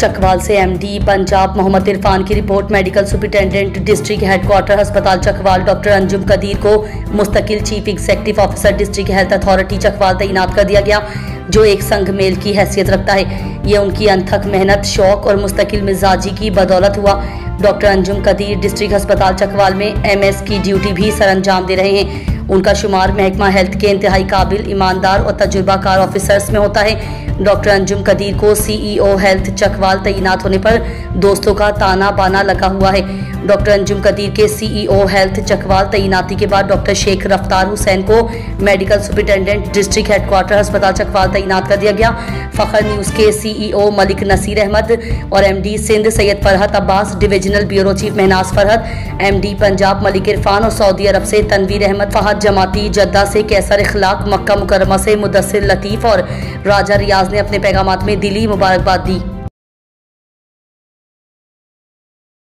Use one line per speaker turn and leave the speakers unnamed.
चकवाल से एमडी पंजाब मोहम्मद इरफान की report. Medical superintendent district headquarter अस्पताल चकवाल डॉक्टर अंजुम कदीर को मुस्तकिल chief executive officer district health authority Chakwal तैनात कर दिया गया, जो एक संग मेल की हैसियत रखता है। ये उनकी अनथक मेहनत, शौक और मुस्तकिल मिजाजी की बदौलत हुआ। डॉक्टर अंजुम कदीर डिस्ट्रिक्ट अस्पताल चकवाल में एमएस की ड्यूटी भी सरअंजाम दे रहे हैं। उनका शुमार महकमा हेल्थ के इंतहाई काबिल, ईमानदार और तजुर्बाकार ऑफिसर्स में होता है। डॉक्टर अंजुम कदीर को सीईओ हेल्थ चकवाल तैनात होने पर दोस्तों का ताना बाना लगा हुआ है। डॉक्टर अंजुम कदीर के सीईओ हेल्थ चकवाल तैनाती के बाद डॉक्टर शेख रफ्तार हुसैन को मेडिकल सुपरिटेंडेंट डिस्ट्रिक्ट हेडक्वार्टर अस्पताल चकवाल तैनात कर दिया गया। फखर न्यूज़ के सीईओ मलिक नसीर अहमद और MD Sindh Syed Farhat Abbas, divisional bureau chief Mahnaz Farhat, MD Punjab Malik Irfan और सऊदी अरब से तनवीर अहमद फहद जमाती, जद्दा से कैसर इखलाक, मक्का मुकर्रमा से मुदस्सिर लतीफ़ और राजा रियाज ने अपने पैगामात में दिली मुबारकबाद दी।